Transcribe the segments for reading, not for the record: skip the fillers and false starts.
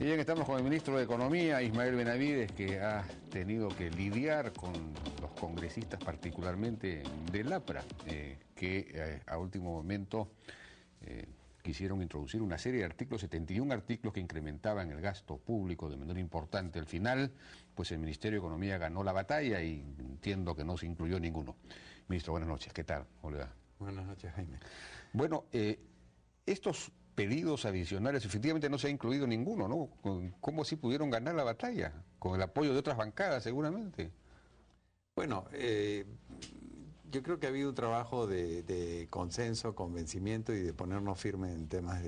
Y bien, estamos con el ministro de Economía, Ismael Benavides, que ha tenido que lidiar con los congresistas, particularmente del APRA, que a último momento quisieron introducir una serie de artículos, 71 artículos que incrementaban el gasto público de manera importante. Al final, pues el Ministerio de Economía ganó la batalla y entiendo que no se incluyó ninguno. Ministro, buenas noches, ¿qué tal? ¿Cómo le va? Buenas noches, Jaime. Bueno, estos pedidos adicionales, efectivamente no se ha incluido ninguno, ¿no? ¿Cómo así pudieron ganar la batalla? Con el apoyo de otras bancadas, seguramente. Bueno, yo creo que ha habido un trabajo de consenso, convencimiento y de ponernos firmes en temas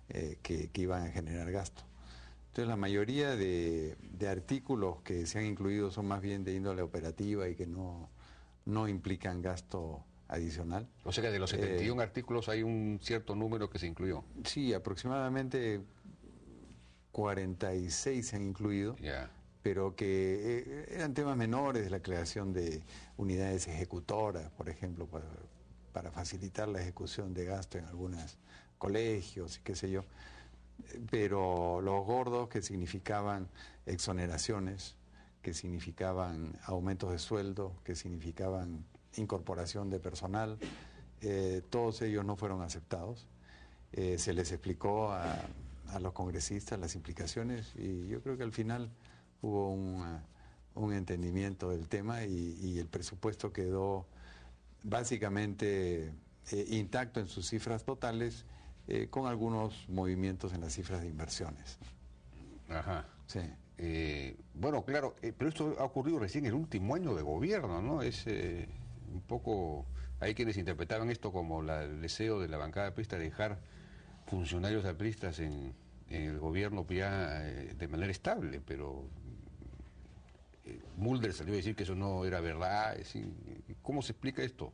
que iban a generar gasto. Entonces, la mayoría de artículos que se han incluido son más bien de índole operativa y que no implican gasto adicional. O sea que de los 71 artículos hay un cierto número que se incluyó. Sí, aproximadamente 46 se han incluido, pero que eran temas menores, de la creación de unidades ejecutoras, por ejemplo, para facilitar la ejecución de gasto en algunos colegios y qué sé yo. Pero los gordos, que significaban exoneraciones, que significaban aumentos de sueldo, que significaban incorporación de personal, todos ellos no fueron aceptados. Se les explicó a los congresistas las implicaciones y yo creo que al final hubo un entendimiento del tema y el presupuesto quedó básicamente intacto en sus cifras totales, con algunos movimientos en las cifras de inversiones. Ajá. Sí. Bueno, claro, pero esto ha ocurrido recién en el último año de gobierno, ¿no? Es un poco, hay quienes interpretaban esto como el deseo de la bancada aprista de dejar funcionarios apristas en el gobierno ya de manera estable, pero Mulder salió a decir que eso no era verdad. ¿Cómo se explica esto?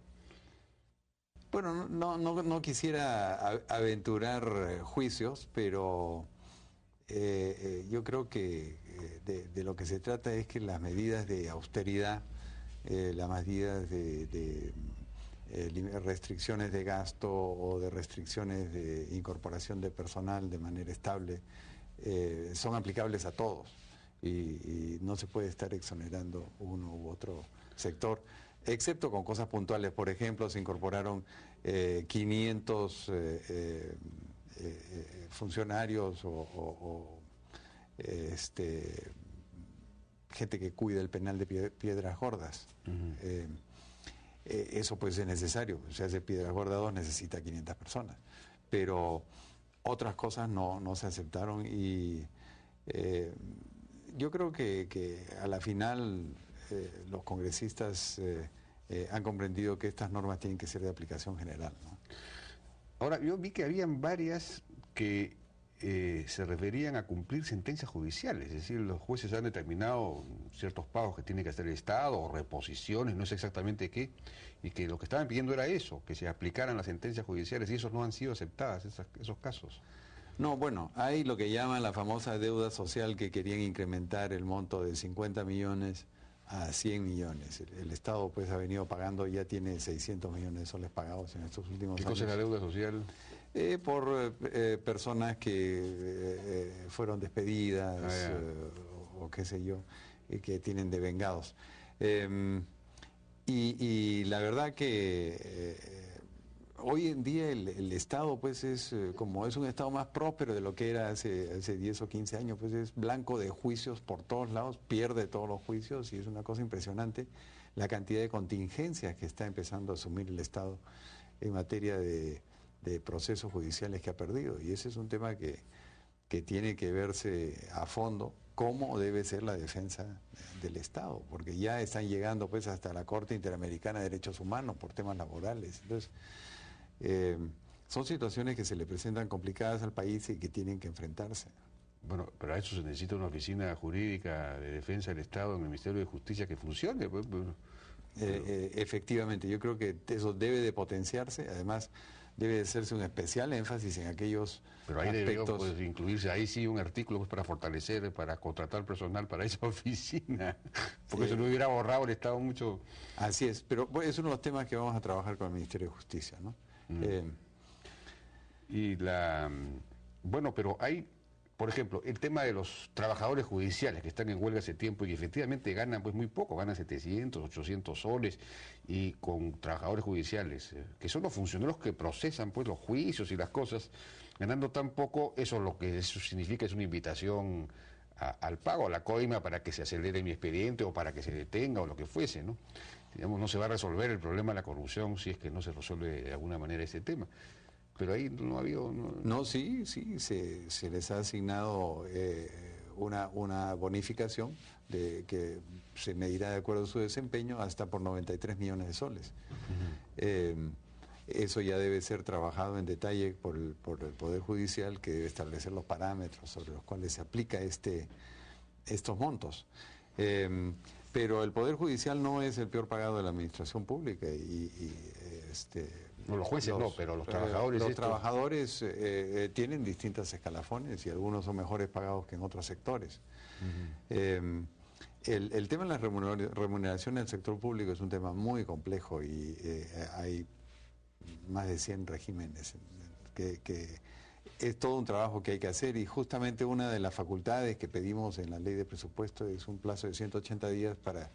Bueno, no quisiera aventurar juicios, pero yo creo que de lo que se trata es que las medidas de austeridad, las medidas de restricciones de gasto o de restricciones de incorporación de personal de manera estable, son aplicables a todos y no se puede estar exonerando uno u otro sector, excepto con cosas puntuales. Por ejemplo, se incorporaron 500 funcionarios o gente que cuida el penal de Piedras Gordas. Eso pues es necesario. Se hace Piedras Gordas 2, necesita 500 personas. Pero otras cosas no se aceptaron y yo creo que a la final los congresistas han comprendido que estas normas tienen que ser de aplicación general, ¿no? Ahora, yo vi que habían varias que se referían a cumplir sentencias judiciales, es decir, los jueces han determinado ciertos pagos que tiene que hacer el Estado, o reposiciones, no sé exactamente qué, y que lo que estaban pidiendo era eso, que se aplicaran las sentencias judiciales, y esos no han sido aceptadas, esos casos. No, bueno, hay lo que llaman la famosa deuda social, que querían incrementar el monto de 50 millones a 100 millones. El Estado pues ha venido pagando, ya tiene 600 millones de soles pagados en estos últimos años. ¿Qué cosa es la deuda social? Por personas que fueron despedidas o qué sé yo, que tienen devengados. Y la verdad que hoy en día el Estado pues es, como es un Estado más próspero de lo que era hace 10 o 15 años, pues es blanco de juicios por todos lados, pierde todos los juicios y es una cosa impresionante la cantidad de contingencias que está empezando a asumir el Estado en materia de procesos judiciales que ha perdido. Y ese es un tema que tiene que verse a fondo, cómo debe ser la defensa del Estado, porque ya están llegando pues hasta la Corte Interamericana de Derechos Humanos por temas laborales. Entonces, son situaciones que se le presentan complicadas al país y que tienen que enfrentarse. Bueno, pero a eso se necesita una oficina jurídica de defensa del Estado en el Ministerio de Justicia que funcione. Efectivamente, yo creo que eso debe de potenciarse, además debe de hacerse un especial énfasis en aquellos pero ahí aspectos. Pero debe incluirse, ahí sí, un artículo pues, para fortalecer, para contratar personal para esa oficina, porque eso no hubiera ahorrado el Estado mucho. Así es, pero bueno, es uno de los temas que vamos a trabajar con el Ministerio de Justicia, ¿no? Bueno, pero hay, por ejemplo, el tema de los trabajadores judiciales que están en huelga hace tiempo y que efectivamente ganan pues muy poco, ganan 700, 800 soles, y con trabajadores judiciales, que son los funcionarios que procesan pues los juicios y las cosas, ganando tan poco, eso significa es una invitación al pago, a la coima para que se acelere mi expediente o para que se detenga o lo que fuese, ¿no? Digamos, no se va a resolver el problema de la corrupción si es que no se resuelve de alguna manera ese tema. Pero ahí no ha habido... No, sí, se les ha asignado una bonificación que se medirá de acuerdo a su desempeño hasta por 93 millones de soles. Eso ya debe ser trabajado en detalle por el Poder Judicial, que debe establecer los parámetros sobre los cuales se aplica estos montos. Pero el Poder Judicial no es el peor pagado de la administración pública no, los jueces no, pero los trabajadores... Los trabajadores tienen distintas escalafones y algunos son mejores pagados que en otros sectores. El tema de la remuneración del sector público es un tema muy complejo y hay más de 100 regímenes que es todo un trabajo que hay que hacer, y justamente una de las facultades que pedimos en la ley de presupuesto es un plazo de 180 días para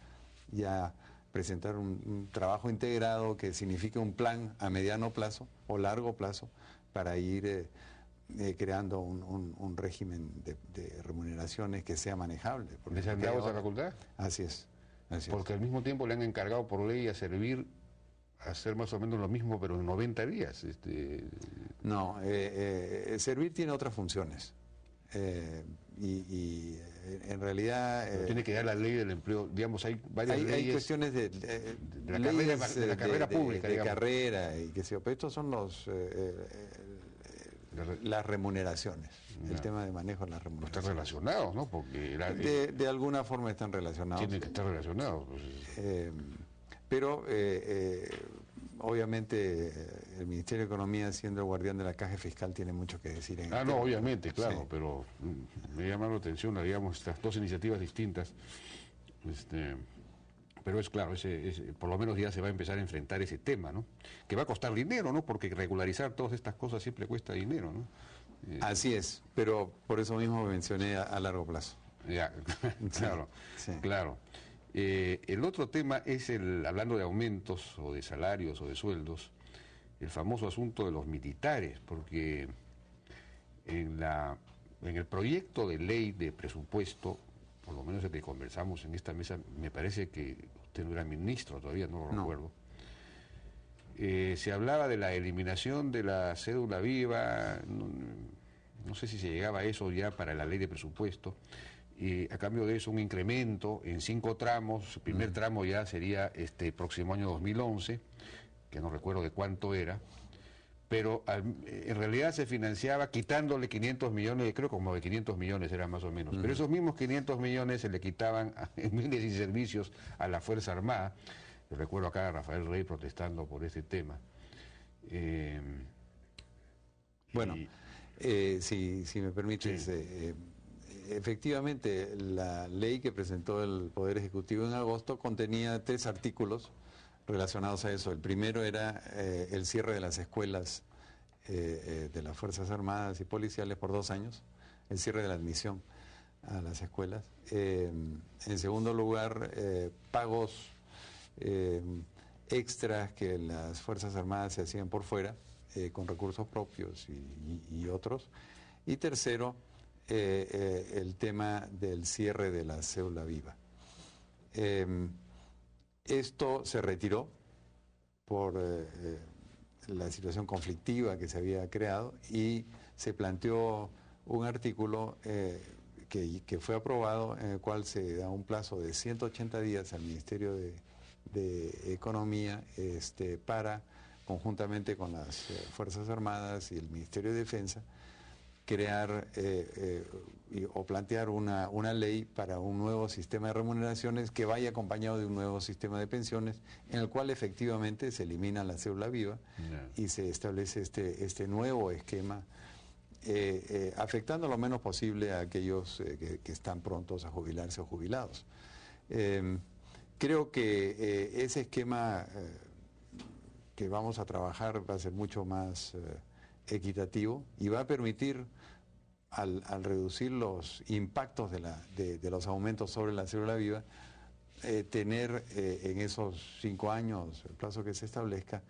ya presentar un trabajo integrado que signifique un plan a mediano plazo o largo plazo para ir creando un régimen de remuneraciones que sea manejable. ¿Les han dado esa facultad? Así es. Porque al mismo tiempo le han encargado por ley a servir, a hacer más o menos lo mismo, pero en 90 días. No, servir tiene otras funciones. Y en realidad... tiene que dar la ley del empleo, digamos, hay varias leyes... Hay cuestiones de la carrera pública, de carrera, y que pero estos son las remuneraciones, el tema de manejo de las remuneraciones. Están relacionados, ¿no? Porque de alguna forma están relacionados. Tienen que estar relacionados. Pero obviamente el Ministerio de Economía, siendo el guardián de la caja fiscal, tiene mucho que decir en no, obviamente, claro, sí. Pero me llama la atención, digamos, estas dos iniciativas distintas. Pero es claro, por lo menos ya se va a empezar a enfrentar ese tema, ¿no? Que va a costar dinero, ¿no? Porque regularizar todas estas cosas siempre cuesta dinero, ¿no? Así es, pero por eso mismo mencioné a largo plazo. Ya, claro, sí. Claro. El otro tema es, hablando de aumentos o de salarios o de sueldos, el famoso asunto de los militares, porque en el proyecto de ley de presupuesto, por lo menos el que conversamos en esta mesa, me parece que usted no era ministro, todavía no lo recuerdo, se hablaba de la eliminación de la cédula viva, no sé si se llegaba a eso ya para la ley de presupuesto, y a cambio de eso un incremento en 5 tramos. El primer tramo ya sería próximo año 2011, que no recuerdo de cuánto era, pero en realidad se financiaba quitándole 500 millones, creo como de 500 millones era más o menos, pero esos mismos 500 millones se le quitaban en bienes y servicios a la Fuerza Armada. Yo recuerdo acá a Rafael Rey protestando por ese tema. Si me permites... Sí. Efectivamente, la ley que presentó el Poder Ejecutivo en agosto contenía 3 artículos relacionados a eso. El primero era el cierre de las escuelas de las Fuerzas Armadas y Policiales por 2 años, el cierre de la admisión a las escuelas. En segundo lugar, pagos extras que las Fuerzas Armadas se hacían por fuera, con recursos propios y otros. Y tercero, el tema del cierre de la cédula viva. Esto se retiró por la situación conflictiva que se había creado y se planteó un artículo que fue aprobado, en el cual se da un plazo de 180 días al Ministerio de Economía para, conjuntamente con las Fuerzas Armadas y el Ministerio de Defensa, crear o plantear una ley para un nuevo sistema de remuneraciones que vaya acompañado de un nuevo sistema de pensiones, en el cual efectivamente se elimina la cédula viva y se establece este nuevo esquema, afectando lo menos posible a aquellos que están prontos a jubilarse o jubilados. Creo que ese esquema que vamos a trabajar va a ser mucho más equitativo y va a permitir al reducir los impactos de los aumentos sobre la célula viva, tener en esos 5 años, el plazo que se establezca,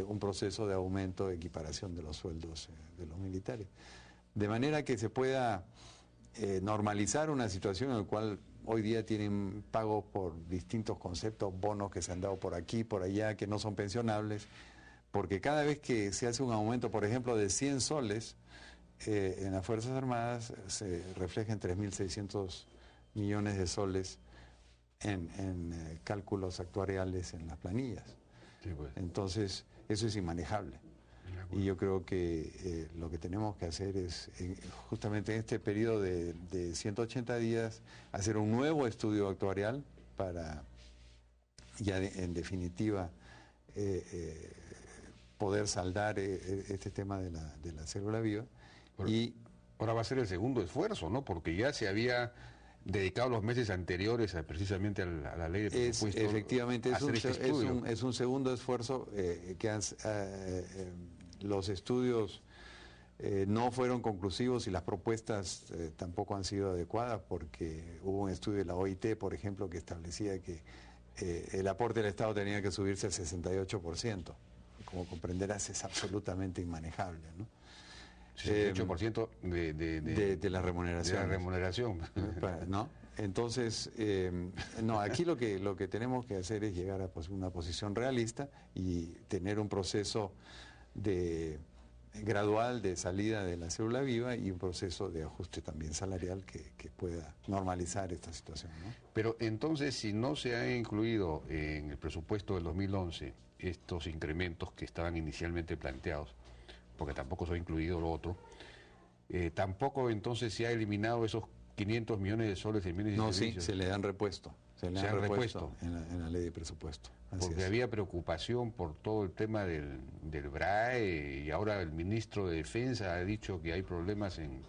un proceso de aumento, de equiparación de los sueldos de los militares. De manera que se pueda normalizar una situación en la cual hoy día tienen pagos por distintos conceptos, bonos que se han dado por aquí, por allá, que no son pensionables, porque cada vez que se hace un aumento, por ejemplo, de 100 soles, en las Fuerzas Armadas se refleja en 3.600 millones de soles en cálculos actuariales en las planillas. Sí, pues. Entonces, eso es inmanejable. Y yo creo que lo que tenemos que hacer es, justamente en este periodo de 180 días, hacer un nuevo estudio actuarial para, ya en definitiva, poder saldar este tema de la célula viva. Y ahora va a ser el segundo esfuerzo, ¿no? Porque ya se había dedicado los meses anteriores precisamente a la ley de presupuesto. Efectivamente, es un segundo esfuerzo que los estudios no fueron conclusivos y las propuestas tampoco han sido adecuadas, porque hubo un estudio de la OIT, por ejemplo, que establecía que el aporte del Estado tenía que subirse al 68%. Como comprenderás, es absolutamente inmanejable, ¿no? 68% de la remuneración. De la remuneración. ¿No? Entonces, no, aquí lo que tenemos que hacer es llegar a una posición realista y tener un proceso gradual de salida de la célula viva y un proceso de ajuste también salarial que pueda normalizar esta situación, ¿no? Pero entonces, si no se ha incluido en el presupuesto del 2011 estos incrementos que estaban inicialmente planteados, porque tampoco se ha incluido lo otro, tampoco entonces se ha eliminado esos 500 millones de soles en bienes y servicios. No, sí, se le han repuesto. Se le han repuesto en la ley de presupuesto. Porque había preocupación por todo el tema del BRAE, y ahora el ministro de Defensa ha dicho que hay problemas en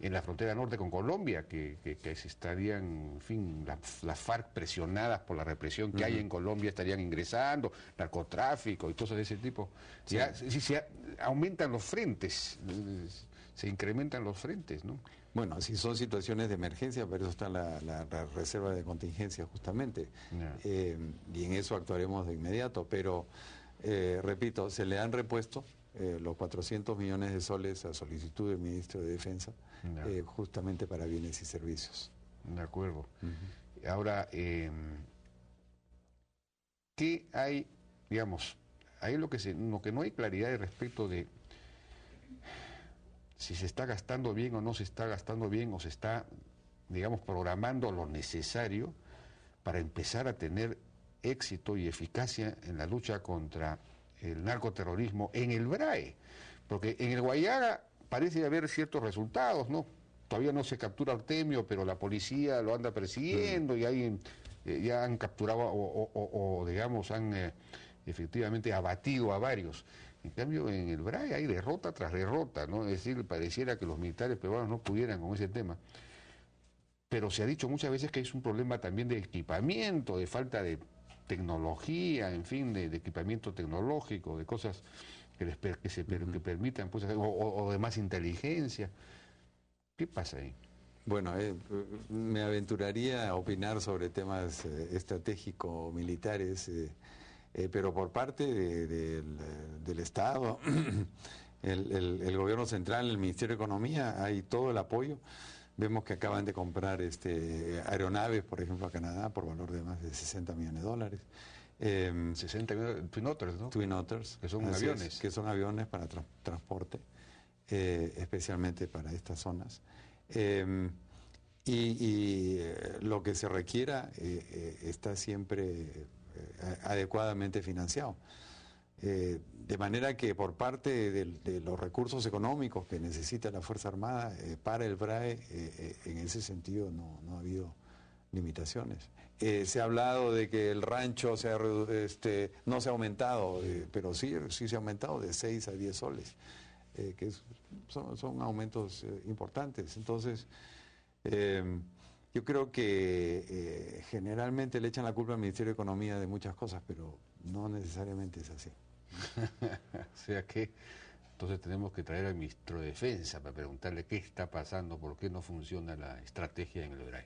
la frontera norte con Colombia, que se estarían, en fin, las FARC presionadas por la represión que hay en Colombia estarían ingresando, narcotráfico y cosas de ese tipo. Sí. Ya aumentan los frentes, se incrementan los frentes, ¿no? Bueno, si son situaciones de emergencia, pero eso está la reserva de contingencia justamente, y en eso actuaremos de inmediato, pero repito, se le han repuesto los 400 millones de soles a solicitud del ministro de Defensa, justamente para bienes y servicios. De acuerdo. Ahora, ¿qué hay, digamos, ahí lo que no hay claridad respecto de si se está gastando bien o no se está gastando bien, o se está, digamos, programando lo necesario para empezar a tener éxito y eficacia en la lucha contra el narcoterrorismo en el BRAE? Porque en el Guayaga parece haber ciertos resultados, ¿no? Todavía no se captura a Artemio, pero la policía lo anda persiguiendo y hay, ya han capturado o digamos, han efectivamente abatido a varios. En cambio, en el BRAE hay derrota tras derrota, ¿no? Es decir, pareciera que los militares peruanos no pudieran con ese tema. Pero se ha dicho muchas veces que es un problema también de equipamiento, de falta de tecnología, en fin, de equipamiento tecnológico, de cosas que permitan, pues, o de más inteligencia. ¿Qué pasa ahí? Bueno, me aventuraría a opinar sobre temas estratégicos militares, pero por parte del Estado, el gobierno central, el Ministerio de Economía, hay todo el apoyo. Vemos que acaban de comprar aeronaves, por ejemplo, a Canadá, por valor de más de $60 millones. 60 millones, Twin Otters, ¿no? Twin Otters. Que son aviones. Que son aviones para transporte, especialmente para estas zonas. Y lo que se requiera está siempre adecuadamente financiado. De manera que por parte de los recursos económicos que necesita la Fuerza Armada para el BRAE, en ese sentido no ha habido limitaciones. Se ha hablado de que el rancho no se ha aumentado, pero sí se ha aumentado de 6 a 10 soles, que son aumentos importantes. Entonces, yo creo que generalmente le echan la culpa al Ministerio de Economía de muchas cosas, pero no necesariamente es así. O sea que Entonces tenemos que traer al ministro de Defensa para preguntarle qué está pasando, por qué no funciona la estrategia en el EBRAE.